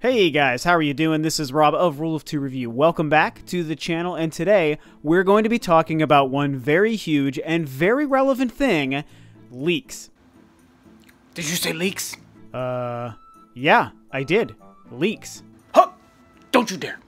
Hey guys, how are you doing? This is Rob of Rule of Two Review. Welcome back to the channel, and today we're going to be talking about one very huge and very relevant thing, leaks. Did you say leaks? Yeah, I did. Leaks. Huh! Don't you dare.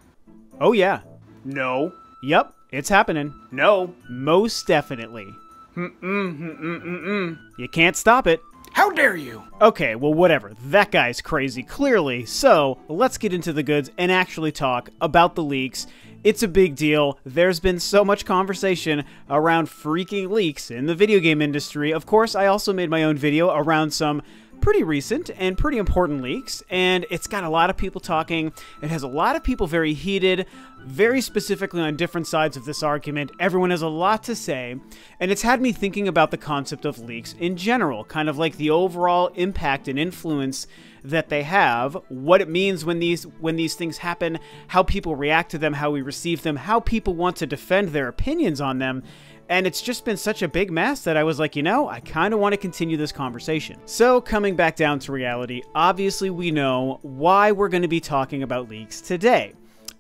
Oh yeah. No. Yep, it's happening. No. Most definitely. You can't stop it. How dare you? Okay, well whatever. That guy's crazy, clearly. So, let's get into the goods and actually talk about the leaks. It's a big deal. There's been so much conversation around freaking leaks in the video game industry. Of course, I also made my own video around some pretty recent and pretty important leaks, and it's got a lot of people talking. It has a lot of people very heated, very specifically on different sides of this argument. Everyone has a lot to say, and it's had me thinking about the concept of leaks in general, kind of like the overall impact and influence that they have, what it means when these things happen, how people react to them, how we receive them, how people want to defend their opinions on them. And it's just been such a big mess that I was like, you know, I kind of want to continue this conversation. So coming back down to reality, obviously we know why we're going to be talking about leaks today.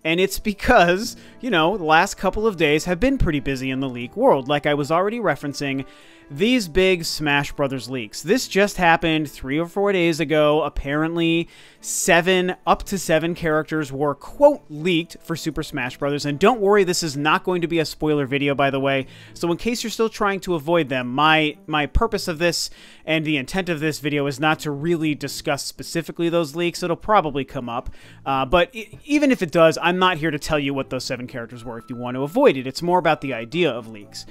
And it's because, you know, the last couple of days have been pretty busy in the leak world. Like I was already referencing, these big Smash Brothers leaks. This just happened 3 or 4 days ago. Apparently, up to 7 characters were, quote, leaked for Super Smash Brothers. And don't worry, this is not going to be a spoiler video, by the way. So in case you're still trying to avoid them, my purpose of this and the intent of this video is not to really discuss specifically those leaks. It'll probably come up. But even if it does, I'm not here to tell you what those 7 characters were if you want to avoid it. It's more about the idea of leaks.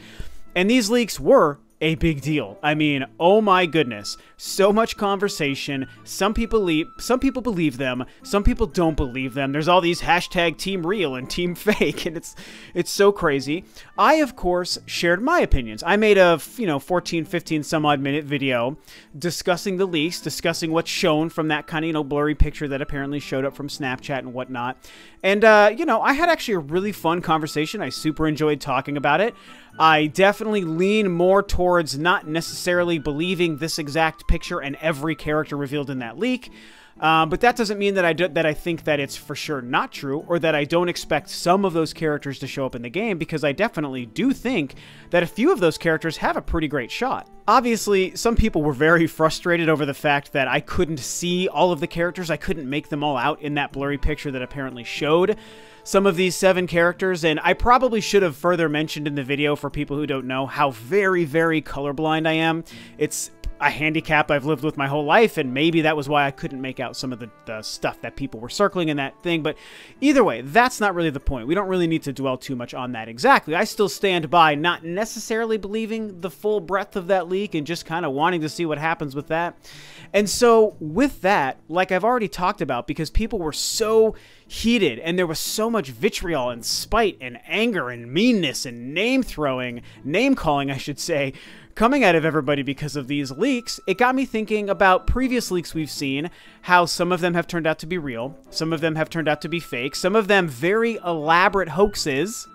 And these leaks were a big deal. I mean, oh my goodness, so much conversation. Some people believe them, some people don't believe them. There's all these hashtag Team Real and Team Fake, and it's so crazy. I, of course, shared my opinions. I made a 14, 15 some odd minute video discussing the leaks, discussing what's shown from that kind of blurry picture that apparently showed up from Snapchat and whatnot. And I had actually a really fun conversation. I super enjoyed talking about it. I definitely lean more towards not necessarily believing this exact picture and every character revealed in that leak, but that doesn't mean that I think that it's for sure not true, or that I don't expect some of those characters to show up in the game, because I definitely do think that a few of those characters have a pretty great shot. Obviously, some people were very frustrated over the fact that I couldn't see all of the characters. I couldn't make them all out in that blurry picture that apparently showed some of these 7 characters, and I probably should have further mentioned in the video, for people who don't know, how very, very colorblind I am. It's a handicap I've lived with my whole life, and maybe that was why I couldn't make out some of the stuff that people were circling in that thing. But either way, that's not really the point. We don't really need to dwell too much on that exactly. I still stand by not necessarily believing the full breadth of that leak and just kind of wanting to see what happens with that. And so with that, like I've already talked about, because people were so heated and there was so much vitriol and spite and anger and meanness and name calling, I should say, coming out of everybody because of these leaks, it got me thinking about previous leaks we've seen, how some of them have turned out to be real, some of them have turned out to be fake, some of them very elaborate hoaxes.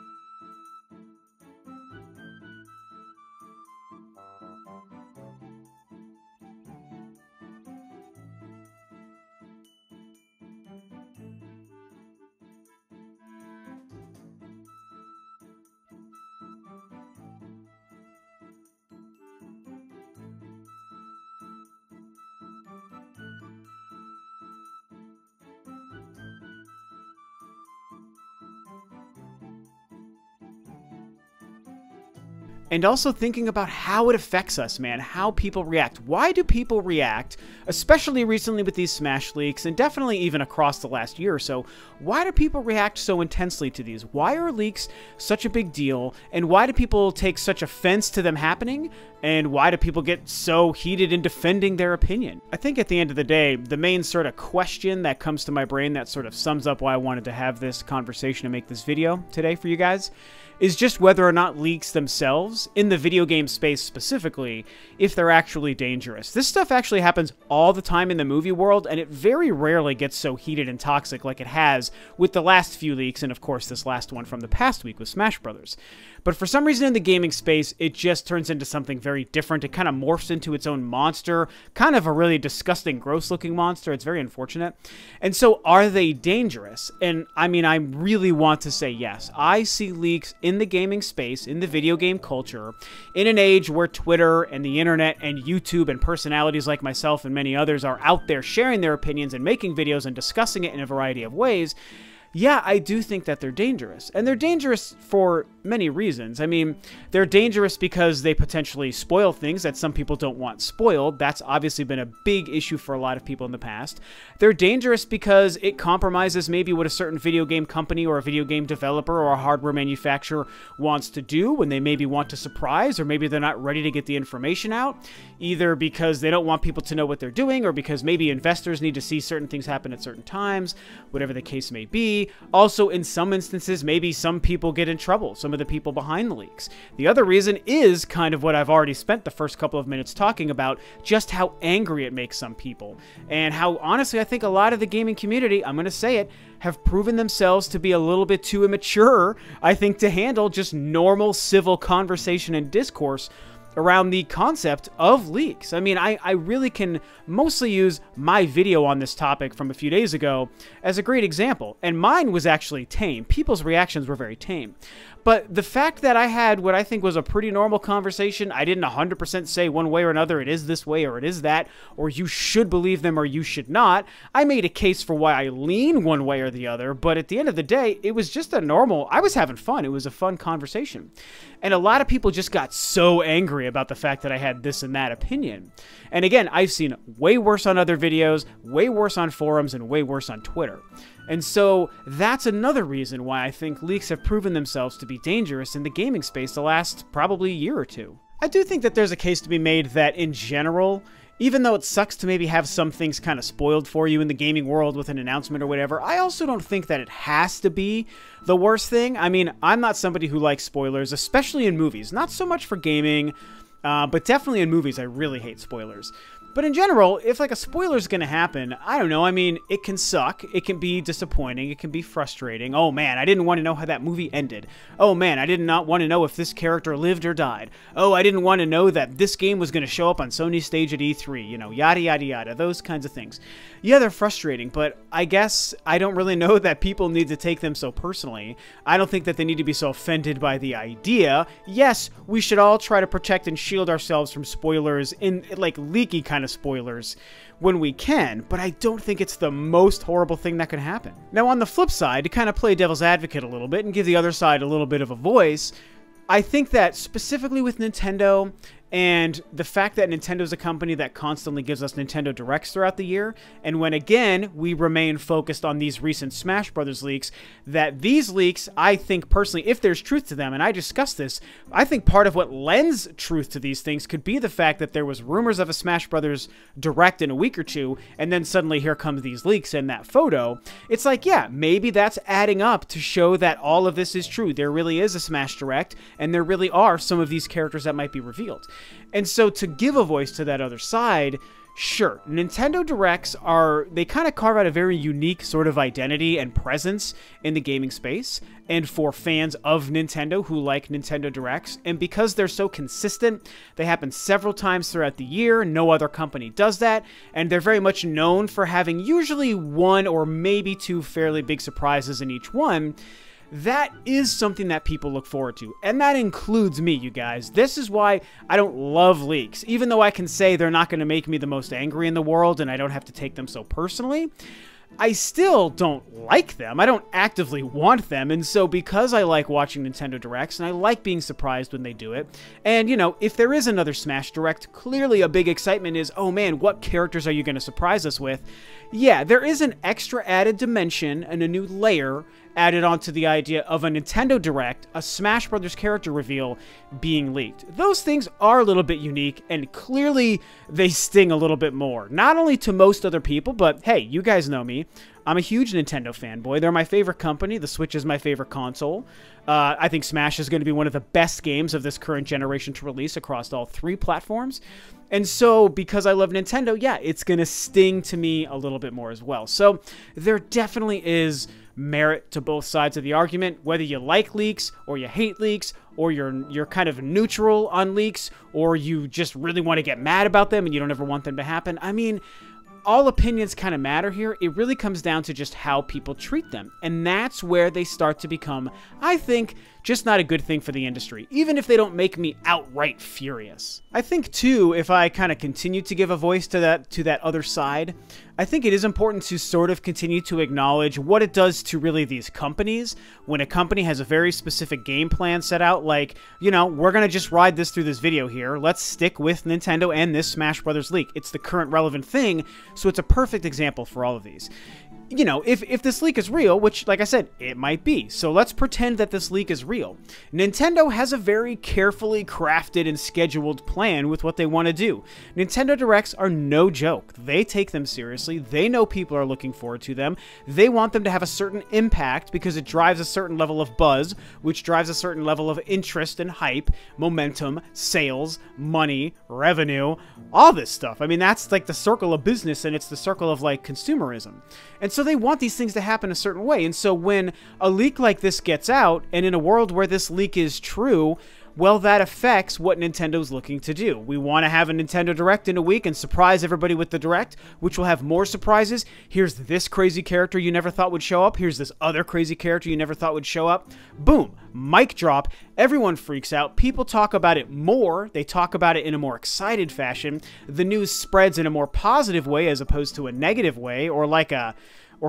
And also thinking about how it affects us, man, how people react. Why do people react, especially recently with these Smash leaks, and definitely even across the last year or so, why do people react so intensely to these? Why are leaks such a big deal, and why do people take such offense to them happening, and why do people get so heated in defending their opinion? I think at the end of the day, the main sort of question that comes to my brain that sort of sums up why I wanted to have this conversation and make this video today for you guys is just whether or not leaks themselves themselves, in the video game space specifically, if they're actually dangerous. This stuff actually happens all the time in the movie world, and it very rarely gets so heated and toxic like it has with the last few leaks, and of course this last one from the past week with Smash Brothers. But for some reason in the gaming space, it just turns into something very different. It kind of morphs into its own monster, kind of a really disgusting, gross-looking monster. It's very unfortunate. And so are they dangerous? And I mean, I really want to say yes. I see leaks in the gaming space, in the video game culture, in an age where Twitter and the internet and YouTube and personalities like myself and many others are out there sharing their opinions and making videos and discussing it in a variety of ways. Yeah, I do think that they're dangerous. And they're dangerous for many reasons. I mean, they're dangerous because they potentially spoil things that some people don't want spoiled. That's obviously been a big issue for a lot of people in the past. They're dangerous because it compromises maybe what a certain video game company or a video game developer or a hardware manufacturer wants to do when they maybe want to surprise, or maybe they're not ready to get the information out, either because they don't want people to know what they're doing, or because maybe investors need to see certain things happen at certain times, whatever the case may be. Also, in some instances, maybe some people get in trouble, some of the people behind the leaks. The other reason is kind of what I've already spent the first couple of minutes talking about, just how angry it makes some people. And how, honestly, I think a lot of the gaming community, I'm going to say it, have proven themselves to be a little bit too immature, I think, to handle just normal civil conversation and discourse around the concept of leaks. I mean, I really can mostly use my video on this topic from a few days ago as a great example. And mine was actually tame. People's reactions were very tame. But the fact that I had what I think was a pretty normal conversation, I didn't 100% say one way or another, it is this way or it is that, or you should believe them or you should not. I made a case for why I lean one way or the other, but at the end of the day, it was just a normal, I was having fun. It was a fun conversation. And a lot of people just got so angry about the fact that I had this and that opinion. And again, I've seen way worse on other videos, way worse on forums, and way worse on Twitter. And so that's another reason why I think leaks have proven themselves to be dangerous in the gaming space the last probably year or two. I do think that there's a case to be made that in general, even though it sucks to maybe have some things kind of spoiled for you in the gaming world with an announcement or whatever, I also don't think that it has to be the worst thing. I mean, I'm not somebody who likes spoilers, especially in movies. Not so much for gaming, but definitely in movies, I really hate spoilers. But in general, if like a spoiler is going to happen, I don't know, I mean, it can suck, it can be disappointing, it can be frustrating. Oh man, I didn't want to know how that movie ended. Oh man, I did not want to know if this character lived or died. Oh, I didn't want to know that this game was going to show up on Sony's stage at E3, you know, yada yada yada, those kinds of things. Yeah, they're frustrating, but I guess I don't really know that people need to take them so personally. I don't think that they need to be so offended by the idea. Yes, we should all try to protect and shield ourselves from spoilers in like leaky kind of spoilers when we can, but I don't think it's the most horrible thing that can happen. Now, on the flip side, to kind of play devil's advocate a little bit and give the other side a little bit of a voice, I think that specifically with Nintendo and the fact that Nintendo's a company that constantly gives us Nintendo Directs throughout the year, and when again we remain focused on these recent Smash Brothers leaks, that these leaks, I think personally, if there's truth to them, and I discussed this, I think part of what lends truth to these things could be the fact that there was rumors of a Smash Brothers Direct in a week or two, and then suddenly here comes these leaks and that photo. It's like, yeah, maybe that's adding up to show that all of this is true. There really is a Smash Direct, and there really are some of these characters that might be revealed. And so to give a voice to that other side, sure, Nintendo Directs they kind of carve out a very unique sort of identity and presence in the gaming space, and for fans of Nintendo who like Nintendo Directs, and because they're so consistent, they happen several times throughout the year, no other company does that, and they're very much known for having usually one or maybe two fairly big surprises in each one. That is something that people look forward to, and that includes me, you guys. This is why I don't love leaks. Even though I can say they're not going to make me the most angry in the world and I don't have to take them so personally, I still don't like them. I don't actively want them, and so because I like watching Nintendo Directs and I like being surprised when they do it, and you know, if there is another Smash Direct, clearly a big excitement is, oh man, what characters are you going to surprise us with? Yeah, there is an extra added dimension and a new layer added on to the idea of a Nintendo Direct, a Smash Brothers character reveal being leaked. Those things are a little bit unique, and clearly they sting a little bit more. Not only to most other people, but hey, you guys know me. I'm a huge Nintendo fanboy. They're my favorite company. The Switch is my favorite console. I think Smash is going to be one of the best games of this current generation to release across all 3 platforms. And so, because I love Nintendo, yeah, it's going to sting to me a little bit more as well. So, there definitely is merit to both sides of the argument, whether you like leaks or you hate leaks, or you're kind of neutral on leaks, or you just really want to get mad about them and you don't ever want them to happen. I mean, all opinions kind of matter here. It really comes down to just how people treat them. And that's where they start to become, I think, just not a good thing for the industry, even if they don't make me outright furious. I think, too, if I kind of continue to give a voice to that other side, I think it is important to sort of continue to acknowledge what it does to really these companies when a company has a very specific game plan set out, like, you know, we're going to just ride this through this video here. Let's stick with Nintendo and this Smash Brothers leak. It's the current relevant thing, so it's a perfect example for all of these. You know, if this leak is real, which, like I said, it might be. So let's pretend that this leak is real. Nintendo has a very carefully crafted and scheduled plan with what they want to do. Nintendo Directs are no joke. They take them seriously. They know people are looking forward to them. They want them to have a certain impact because it drives a certain level of buzz, which drives a certain level of interest and hype, momentum, sales, money, revenue, all this stuff. I mean, that's like the circle of business, and it's the circle of like consumerism. And so they want these things to happen a certain way. And so when a leak like this gets out, and in a world where this leak is true, well, that affects what Nintendo's looking to do. We want to have a Nintendo Direct in a week and surprise everybody with the Direct, which will have more surprises. Here's this crazy character you never thought would show up. Here's this other crazy character you never thought would show up. Boom. Mic drop. Everyone freaks out. People talk about it more. They talk about it in a more excited fashion. The news spreads in a more positive way as opposed to a negative way, or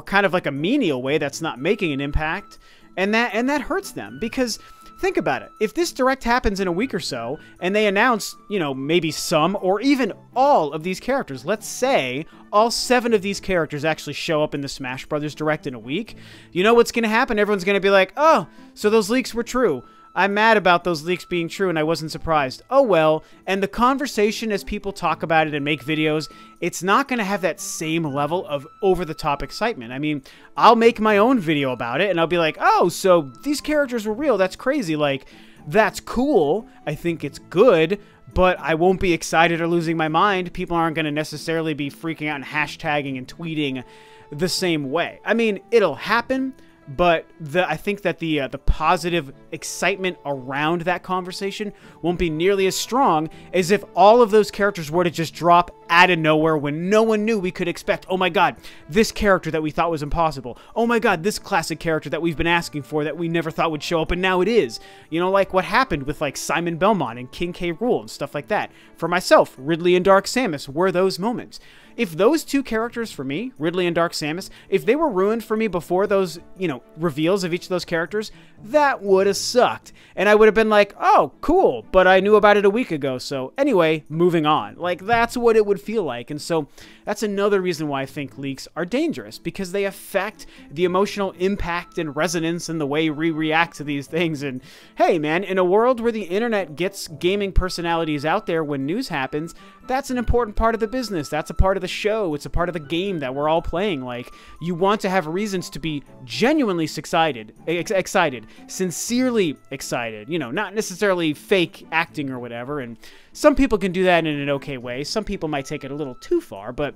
kind of like a menial way that's not making an impact. And that hurts them, because think about it. If this Direct happens in a week or so, and they announce, you know, maybe some or even all of these characters, let's say all 7 of these characters actually show up in the Smash Brothers Direct in a week, you know what's going to happen? Everyone's going to be like, oh, so those leaks were true. I'm mad about those leaks being true, and I wasn't surprised. Oh well, and the conversation as people talk about it and make videos, it's not going to have that same level of over-the-top excitement. I mean, I'll make my own video about it, and I'll be like, oh, so these characters were real. That's crazy. Like, that's cool. I think it's good, but I won't be excited or losing my mind. People aren't going to necessarily be freaking out and hashtagging and tweeting the same way. I mean, it'll happen, but I think that the positive excitement around that conversation won't be nearly as strong as if all of those characters were to just drop out of nowhere when no one knew we could expect. Oh my god, this character that we thought was impossible. Oh my god, this classic character that we've been asking for that we never thought would show up, and now it is. You know, like what happened with like Simon Belmont and King K. Rool and stuff like that. For myself, Ridley and Dark Samus were those moments. If those 2 characters for me, Ridley and Dark Samus, if they were ruined for me before those, you know, reveals of each of those characters, that would have sucked. And I would have been like, oh, cool, but I knew about it a week ago. So anyway, moving on. Like, that's what it would feel like. And so that's another reason why I think leaks are dangerous, because they affect the emotional impact and resonance and the way we react to these things. And hey, man, in a world where the internet gets gaming personalities out there when news happens, that's an important part of the business. That's a part of the show. It's a part of the game that we're all playing. Like, you want to have reasons to be genuinely excited, sincerely excited, you know, not necessarily fake acting or whatever. And some people can do that in an okay way. Some people might take it a little too far, but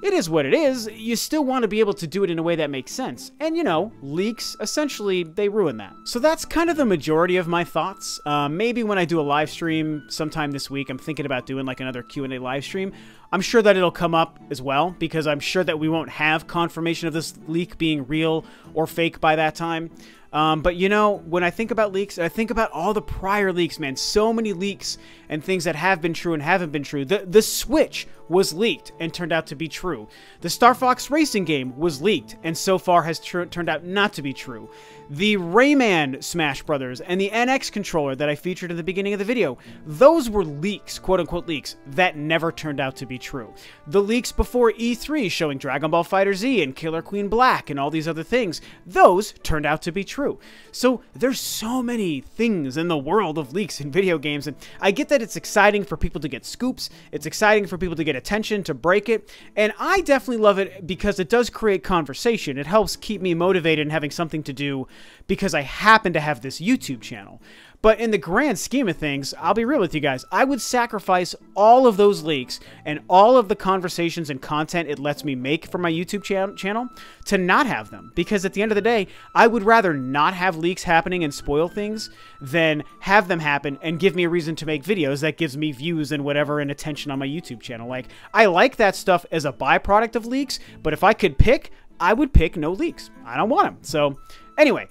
it is what it is. You still want to be able to do it in a way that makes sense. And, you know, leaks, essentially, they ruin that. So that's kind of the majority of my thoughts. Maybe when I do a live stream sometime this week, I'm thinking about doing like another Q&A live stream. I'm sure that it'll come up as well, because I'm sure that we won't have confirmation of this leak being real or fake by that time. But, you know, when I think about leaks, I think about all the prior leaks, man. So many leaks and things that have been true and haven't been true. The Switch was leaked and turned out to be true. The Star Fox Racing game was leaked and so far has turned out not to be true. The Rayman Smash Brothers and the NX controller that I featured in the beginning of the video, those were leaks, quote-unquote leaks, that never turned out to be true. The leaks before E3 showing Dragon Ball FighterZ and Killer Queen Black and all these other things, those turned out to be true. So there's so many things in the world of leaks in video games, and I get that it's exciting for people to get scoops, it's exciting for people to get attention, to break it, and I definitely love it because it does create conversation. It helps keep me motivated and having something to do because I happen to have this YouTube channel. But in the grand scheme of things, I'll be real with you guys, I would sacrifice all of those leaks and all of the conversations and content it lets me make for my YouTube channel to not have them. Because at the end of the day, I would rather not have leaks happening and spoil things than have them happen and give me a reason to make videos that gives me views and whatever and attention on my YouTube channel. Like, I like that stuff as a byproduct of leaks, but if I could pick, I would pick no leaks. I don't want them. So anyway,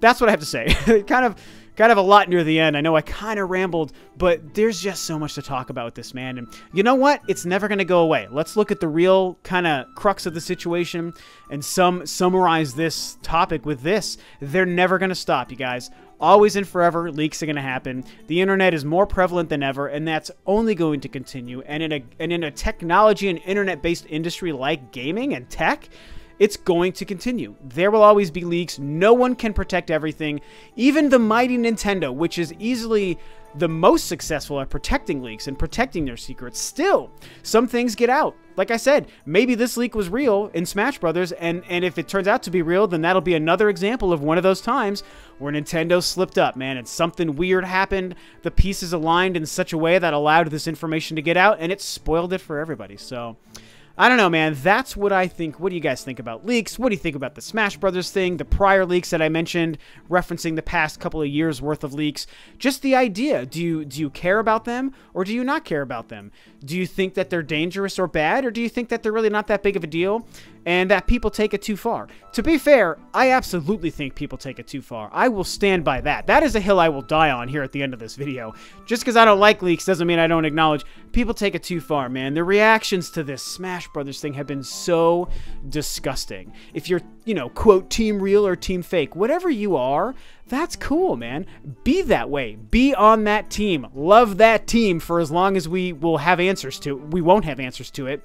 that's what I have to say. Kind of a lot near the end. I know I kind of rambled, but there's just so much to talk about with this, man. And you know what? It's never going to go away. Let's look at the real kind of crux of the situation and summarize this topic with this. They're never going to stop, you guys. Always and forever, leaks are going to happen. The internet is more prevalent than ever, and that's only going to continue. And in a technology and internet-based industry like gaming and tech, it's going to continue. There will always be leaks. No one can protect everything. Even the mighty Nintendo, which is easily the most successful at protecting leaks and protecting their secrets, still, some things get out. Like I said, maybe this leak was real in Smash Brothers, and if it turns out to be real, then that'll be another example of one of those times where Nintendo slipped up, man, and something weird happened. The pieces aligned in such a way that allowed this information to get out, and it spoiled it for everybody. So I don't know, man. That's what I think. What do you guys think about leaks? What do you think about the Smash Brothers thing? The prior leaks that I mentioned, referencing the past couple of years worth of leaks. Just the idea. Do you care about them, or do you not care about them? Do you think that they're dangerous or bad, or do you think that they're really not that big of a deal and that people take it too far? To be fair, I absolutely think people take it too far. I will stand by that. That is a hill I will die on here at the end of this video. Just because I don't like leaks doesn't mean I don't acknowledge people take it too far, man. The reactions to this Smash Brothers thing have been so disgusting. If you're, quote, team real or team fake, whatever you are, that's cool, man. Be that way. Be on that team. Love that team for as long as we will have answers to it. We won't have answers to it.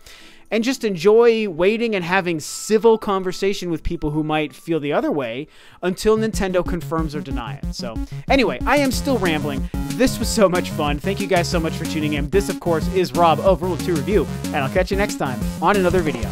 And just enjoy waiting and having civil conversation with people who might feel the other way until Nintendo confirms or denies it. So anyway, I am still rambling. This was so much fun. Thank you guys so much for tuning in. This, of course, is Rob of Ro2R Review, and I'll catch you next time on another video.